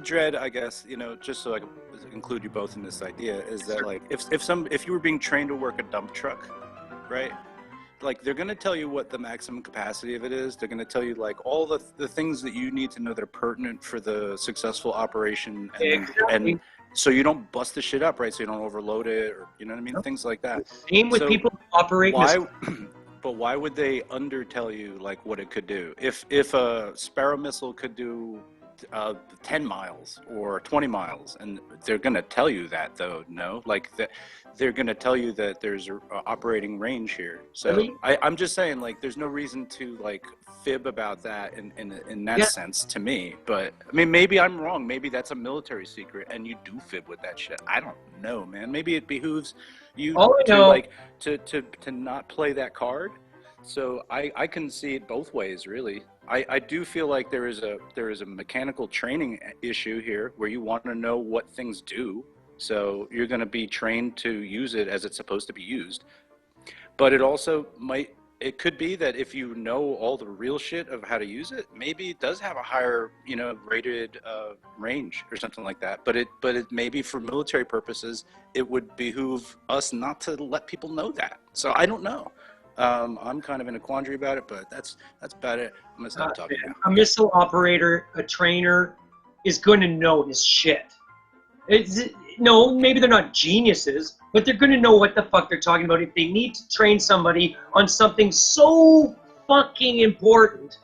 Dread, I guess, just so I can include you both in this idea, is that like if you were being trained to work a dump truck, right? Like they're gonna tell you what the maximum capacity of it is. They're gonna tell you like all the things that you need to know that are pertinent for the successful operation, and so you don't bust the shit up, right? So you don't overload it, or you know what I mean, things like that. Same with people who operate. But why would they undertell you like what it could do? If a Sparrow missile could do 10 miles or 20 miles, and they're going to tell you that, though, no? Like, they're going to tell you that there's a operating range here. So really? I'm just saying, like, there's no reason to, like, fib about that in that sense to me. But, I mean, maybe I'm wrong. Maybe that's a military secret, and you do fib with that shit. I don't know, man. Maybe it behooves you to not play that card. So I can see it both ways, really. I do feel like there is a mechanical training issue here where you want to know what things do. So you're going to be trained to use it as it's supposed to be used. But it also it could be that if you know all the real shit of how to use it, maybe it does have a higher, rated range or something like that. But it maybe for military purposes, it would behoove us not to let people know that. So I don't know. I'm kind of in a quandary about it, but that's about it. I'm gonna stop talking now. A missile operator, a trainer, is going to know his shit. No, maybe they're not geniuses, but they're going to know what the fuck they're talking about. If they need to train somebody on something so fucking important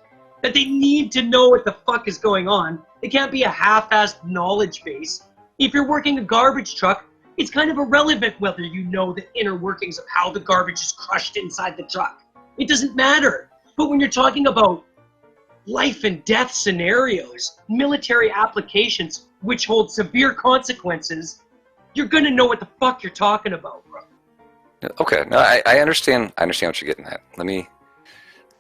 that they need to know what the fuck is going on, it can't be a half-assed knowledge base. If you're working a garbage truck, it's kind of irrelevant whether you know the inner workings of how the garbage is crushed inside the truck. It doesn't matter. But when you're talking about life and death scenarios, military applications, which hold severe consequences, you're going to know what the fuck you're talking about, bro. Okay, no, I understand. I understand what you're getting at. Let me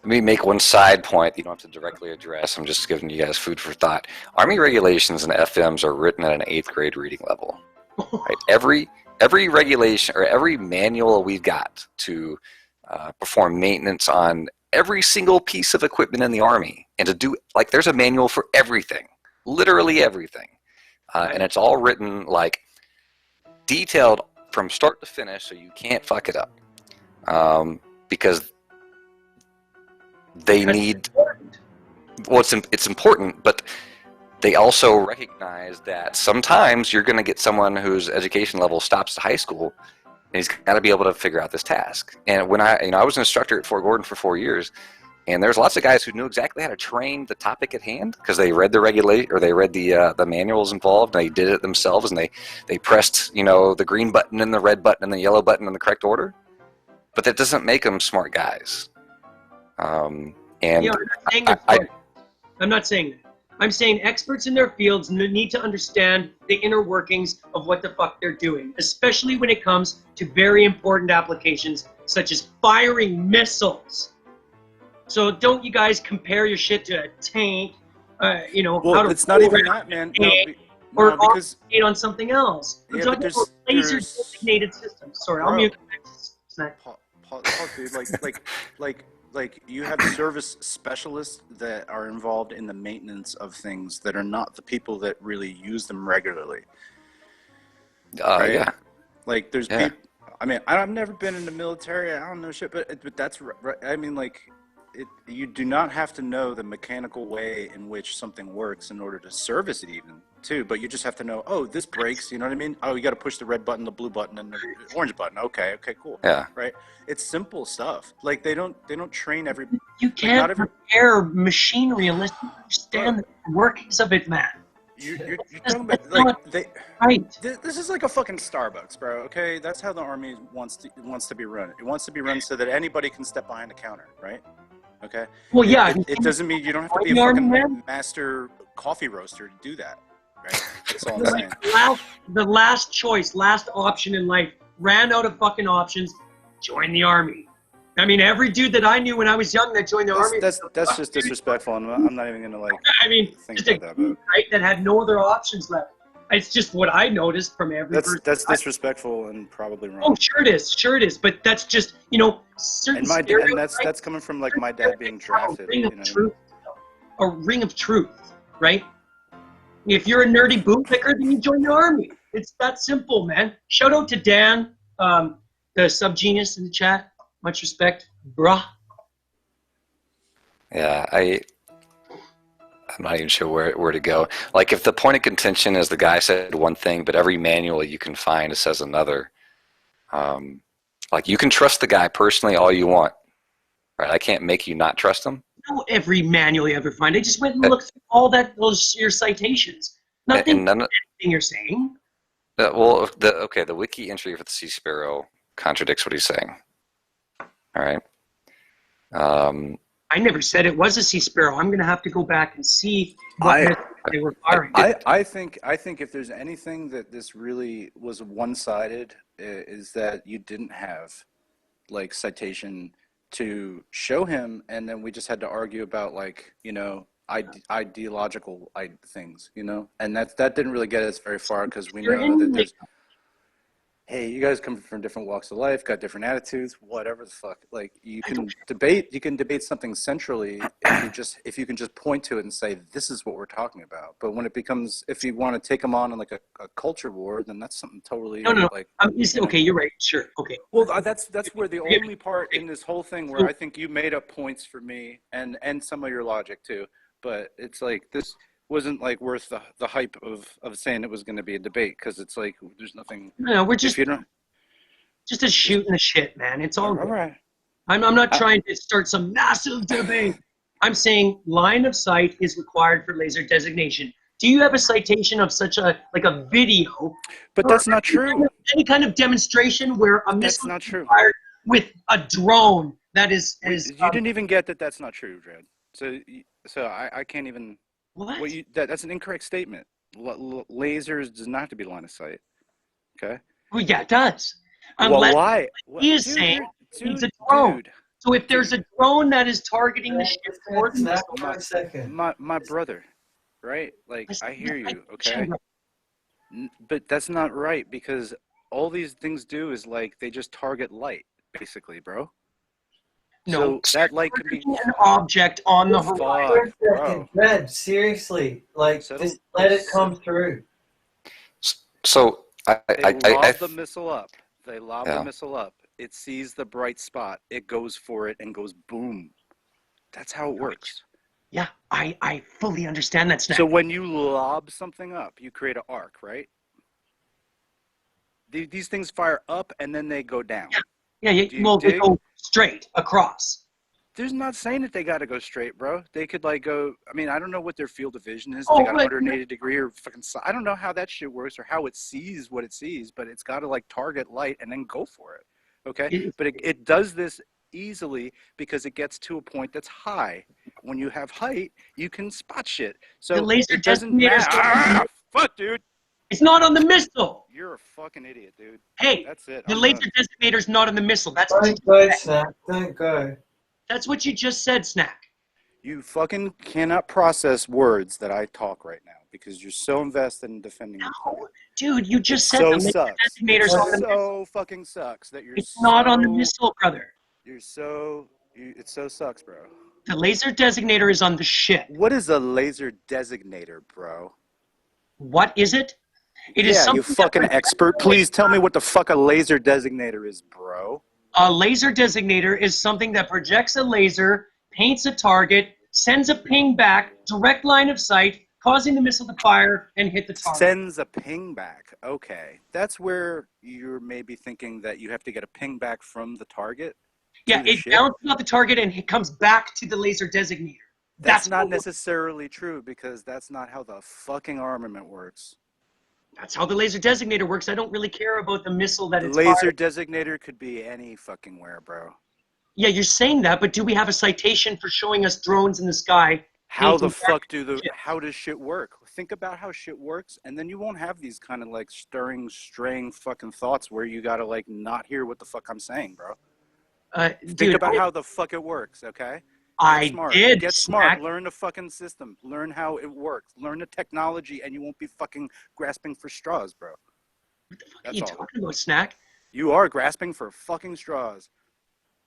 make one side point. You don't have to directly address. I'm just giving you guys food for thought. Army regulations and FMs are written at an 8th grade reading level. Right? Every regulation or every manual we've got to perform maintenance on every single piece of equipment in the Army, and to do, like, there's a manual for everything, literally everything, and it's all written like detailed from start to finish, so you can't fuck it up, because they need. Well, it's important, but they also recognize that sometimes you're going to get someone whose education level stops at high school, and he's got to be able to figure out this task. And when I was an instructor at Fort Gordon for 4 years, and there's lots of guys who knew exactly how to train the topic at hand because they read the they read the manuals involved, and they did it themselves, and they pressed the green button and the red button and the yellow button in the correct order. But that doesn't make them smart guys. And I'm not saying that. I'm saying experts in their fields need to understand the inner workings of what the fuck they're doing, especially when it comes to very important applications such as firing missiles. So don't you guys compare your shit to a tank, Well, it's not even that, man. Or because on something else. We're talking about laser designated systems. Sorry, I'll mute. Paul, dude, like you have service specialists that are involved in the maintenance of things that are not the people that really use them regularly. Right? Yeah. Like there's people. I mean, I've never been in the military. I don't know shit, but that's right. I mean, like, you do not have to know the mechanical way in which something works in order to service it, even too. But you just have to know. Oh, this breaks. You know what I mean? Oh, you got to push the red button, the blue button, and the orange button. Okay, cool. Yeah. Right. It's simple stuff. Like they don't train every. You can't repair machinery unless you understand the workings of it, man. You're talking about like right. This is like a fucking Starbucks, bro. Okay, that's how the Army wants to be run. It wants to be run so that anybody can step behind the counter, right? Okay. Well, yeah. It doesn't mean you don't have to be a fucking master coffee roaster to do that, right? That's all I'm saying. The last choice, last option in life, ran out of fucking options. Join the Army. I mean, every dude that I knew when I was young that joined the Army. That's just disrespectful. I'm not even gonna think about that. Right, that had no other options left. It's just what I noticed from every person. That's disrespectful and probably wrong. Oh, sure it is. But that's just certain. And that's coming from like my dad being drafted. A ring of truth, right? If you're a nerdy bootlicker, then you join the army. It's that simple, man. Shout out to Dan, the subgenius in the chat. Much respect, bruh. Yeah, I'm not even sure where to go. Like, if the point of contention is the guy said one thing, but every manual you can find says another. Like, you can trust the guy personally all you want, right? I can't make you not trust him. Know every manual you ever find. I just went and looked through all your citations. Nothing. Anything you're saying. Well, the wiki entry for the Sea Sparrow contradicts what he's saying. All right. I never said it was a Sea Sparrow. I'm going to have to go back and see what they were firing. I think if there's anything that this really was one-sided, is that you didn't have like citation to show him, and then we just had to argue about like, you know, ideological things, you know, and that didn't really get us very far, because we know that there's, hey, you guys come from different walks of life, got different attitudes, whatever the fuck. Like, you can debate something centrally if you can just point to it and say, this is what we're talking about. But when it becomes, if you want to take them on like a culture war, then that's something totally like. Okay, you're right. Sure. Okay. Well, that's where the only part in this whole thing where I think you made up points for me and some of your logic too. But it's like, this wasn't like worth the hype of saying it was going to be a debate, because it's like there's nothing. No, we're just a shooting the shit, man. It's all right. I'm not trying to start some massive debate. I'm saying line of sight is required for laser designation. Do you have a citation of such a video? But that's not true. Any kind of demonstration where a missile is fired with a drone that is you didn't even get that. That's not true, Dred. So I can't even. What? That's an incorrect statement. Lasers does not have to be line of sight. Okay. Well, yeah, it does. Well, why? He is saying it's a drone. So if there's a drone that is targeting the ship towards my brother, right? Like, I hear you, okay? But that's not right, because all these things do is like they just target light, basically, bro. No, so that light could be an object on the horizon. Red, seriously, like just let it come through. So they lob the missile up. They lob the missile up. It sees the bright spot. It goes for it and goes boom. That's how it works. Yeah, I fully understand that, Snack. So when you lob something up, you create an arc, right? These things fire up and then they go down. Yeah, well, they go straight across. There's not saying that they got to go straight, bro. They could like go. I mean, I don't know what their field of vision is. They got 180 degree or fucking. I don't know how that shit works or how it sees what it sees, but it's got to like target light and then go for it. Okay, but it does this easily because it gets to a point that's high. When you have height, you can spot shit. So the laser it doesn't matter. Fuck, dude. It's not on the missile. You're a fucking idiot, dude. Hey, that's it. The laser designator's not on the missile. That's Don't go, Snack. Don't go. That's what you just said, Snack. You fucking cannot process words that I talk right now because you're so invested in defending me. No, dude, you just said the laser designator's on the missile. So fucking sucks that you're. It's not on the missile, brother. It so sucks, bro. The laser designator is on the ship. What is a laser designator, bro? What is it? It is something. You fucking expert. Please tell me what the fuck a laser designator is, bro. A laser designator is something that projects a laser, paints a target, sends a ping back, direct line of sight, causing the missile to fire and hit the target. Sends a ping back. Okay. That's where you're maybe thinking that you have to get a ping back from the target. Yeah, it bounces off the target and it comes back to the laser designator. That's not necessarily true, because that's not how the fucking armament works. That's how the laser designator works. I don't really care about the missile that it's laser designator could be any fucking where, bro. Yeah, you're saying that, but do we have a citation for showing us drones in the sky? How the fuck how does shit work? Think about how shit works, and then you won't have these kind of like straying fucking thoughts where you gotta like not hear what the fuck I'm saying, bro. Think about how the fuck it works, okay? Get smart. Learn the fucking system. Learn how it works. Learn the technology, and you won't be fucking grasping for straws, bro. What the fuck are you talking about, Snack? You are grasping for fucking straws.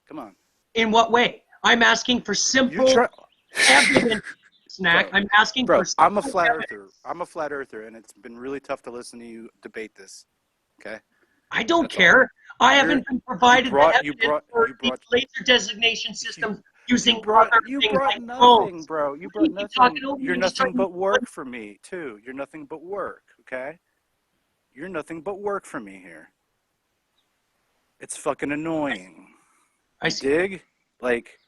Come on. In what way? I'm asking for simple evidence. Snack. Bro, I'm asking bro, for. I'm a flat earther. I'm a flat earther, and it's been really tough to listen to you debate this. Okay. I don't That's all. care. I haven't been provided the evidence for these laser designation systems using other you things brought like nothing, drones. bro. You You brought keep nothing. talking over me You're and just nothing trying but to- work for me, too. You're nothing but work, okay? You're nothing but work for me here. It's fucking annoying. I see. Dig? Like,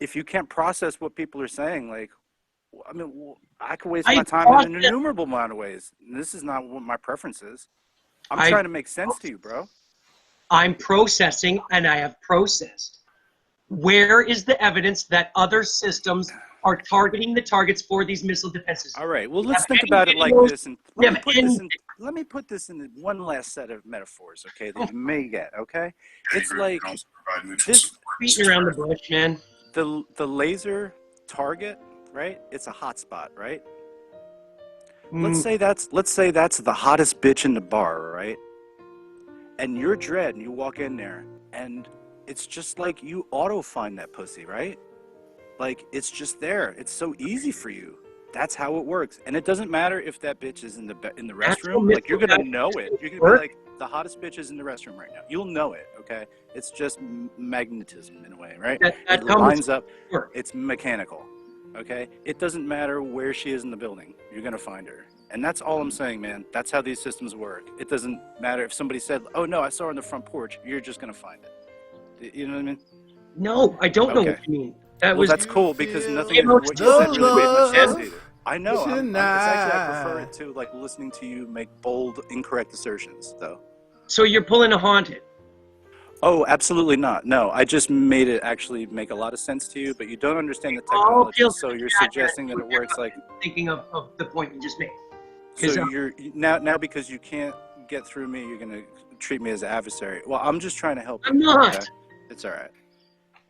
if you can't process what people are saying, like, I mean, I could waste my time in an innumerable amount of ways. And this is not what my preference is. I'm trying to make sense to you, bro. I'm processing, and I have processed. Where is the evidence that other systems are targeting the targets for these missile defenses? All right. Well, let's think about it like this, and let me put this in one last set of metaphors, okay? That you may get, okay? It's like this beating around the bush, man. The laser target, right? It's a hot spot, right? Let's say that's the hottest bitch in the bar, right? And you're Dread, and you walk in there, and it's just like you auto find that pussy, right? Like, it's just there. It's so easy for you. That's how it works. And it doesn't matter if that bitch is in the restroom. Like, you're gonna know it. You're gonna be like, the hottest bitch is in the restroom right now. You'll know it, okay? It's just magnetism in a way, right? It lines up. It's mechanical, okay? It doesn't matter where she is in the building. You're gonna find her. And that's all I'm saying, man. That's how these systems work. It doesn't matter if somebody said, oh, no, I saw her on the front porch. You're just gonna find it. You know what I mean? No, I don't know what you mean. That's cool because nothing of what you said really made much sense either. I know. It's actually, I prefer it to like listening to you make bold, incorrect assertions, though. So you're pulling a Haunted? Oh, absolutely not. No, I just made it actually make a lot of sense to you, but you don't understand the technology, so you're suggesting that it works like. Thinking of the point you just made. So you're now because you can't get through me, you're gonna treat me as an adversary. Well, I'm just trying to help you. I'm not. Okay? It's all right.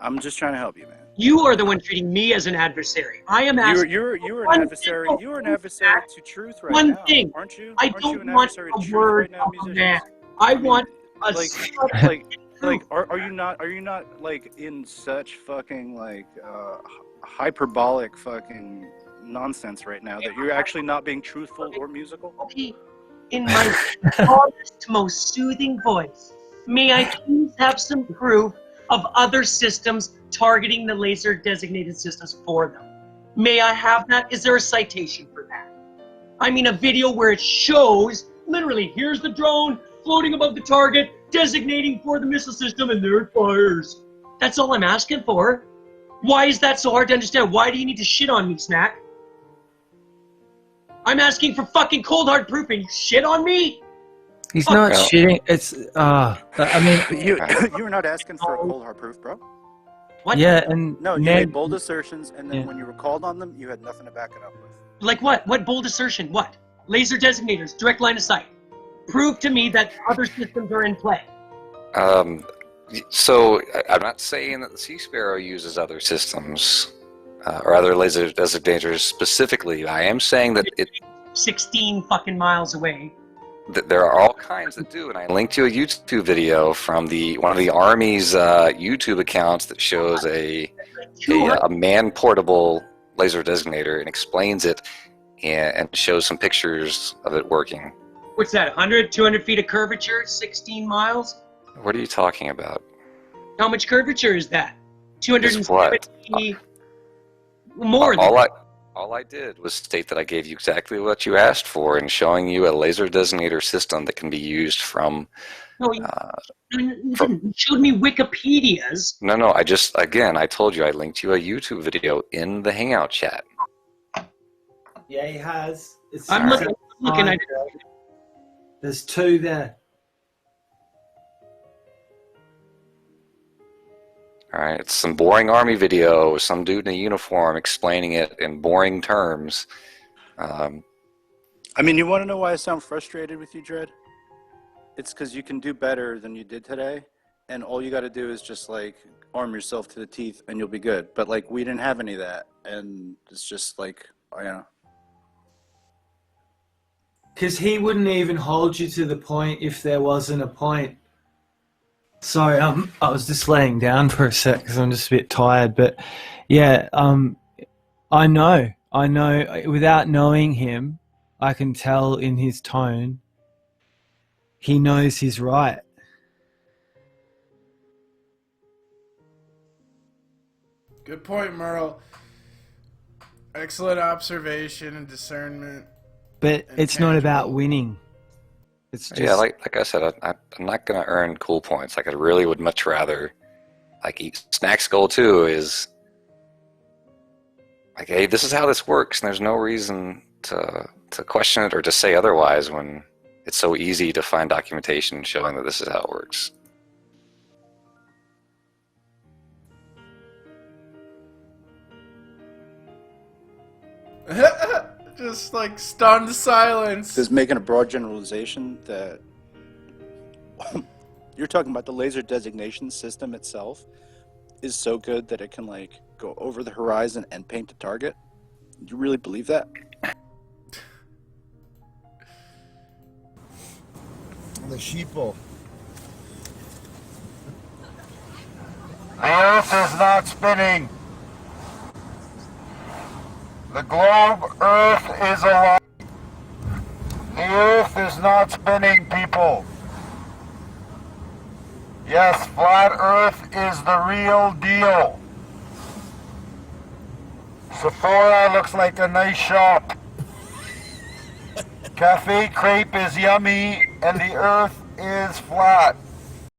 I'm just trying to help you, man. You are the one treating me as an adversary. I am asking. You're an adversary. You are an adversary to truth right now. One thing. Aren't you? I don't want a word of a man. I want a are you not like in such fucking like hyperbolic fucking nonsense right now that you're actually not being truthful or musical? Okay. In my honest, most soothing voice, may I please have some proof of other systems targeting the laser designated systems for them? May I have that? Is there a citation for that? I mean, a video where it shows, literally, here's the drone floating above the target, designating for the missile system, and there it fires. That's all I'm asking for. Why is that so hard to understand? Why do you need to shit on me, Snack? I'm asking for fucking cold hard proof and you shit on me? He's not shitting. It's I mean, you're not asking for a cold hard proof, bro. What? Yeah, and no, you made bold assertions, and then when you were called on them, you had nothing to back it up with. Like what? What bold assertion? What? Laser designators, direct line of sight. Prove to me that other systems are in play. So I'm not saying that the Sea Sparrow uses other systems or other laser designators specifically. I am saying that 16 fucking miles away. There are all kinds that do, and I linked you a YouTube video from one of the Army's YouTube accounts that shows a man-portable laser designator and explains it and shows some pictures of it working. What's that, 100, 200 feet of curvature, 16 miles? What are you talking about? How much curvature is that? 270, more than All I did was state that I gave you exactly what you asked for and showing you a laser designator system that can be used from... No, you showed me Wikipedia's. No, I told you I linked you a YouTube video in the Hangout chat. Yeah, he has. I'm looking at it. There's two there. All right, it's some boring Army video, some dude in a uniform explaining it in boring terms. I mean, you want to know why I sound frustrated with you, Dredd? It's because you can do better than you did today, and all you got to do is just, like, arm yourself to the teeth, and you'll be good. But, like, we didn't have any of that, and it's just, like, you know. Because he wouldn't even hold you to the point if there wasn't a point. Sorry, I was just laying down for a sec because I'm just a bit tired. But yeah, I know I know, without knowing him, I can tell in his tone, he knows he's right. Good point, Merle. Excellent observation and discernment. But And it's not about tangible. winning. It's just Yeah, like I said, I'm not gonna earn cool points. Like I really would much rather like eat Snack's goal too is like, hey, this is how this works, and there's no reason to question it or to say otherwise when it's so easy to find documentation showing that this is how it works. Just like stunned silence. Just making a broad generalization that you're talking about the laser designation system itself is so good that it can like go over the horizon and paint a target. You really believe that? The sheeple. The Earth is not spinning. The globe Earth is alive. The Earth is not spinning, people. Yes, flat Earth is the real deal. Sephora looks like a nice shop. Cafe Crepe is yummy, and the Earth is flat.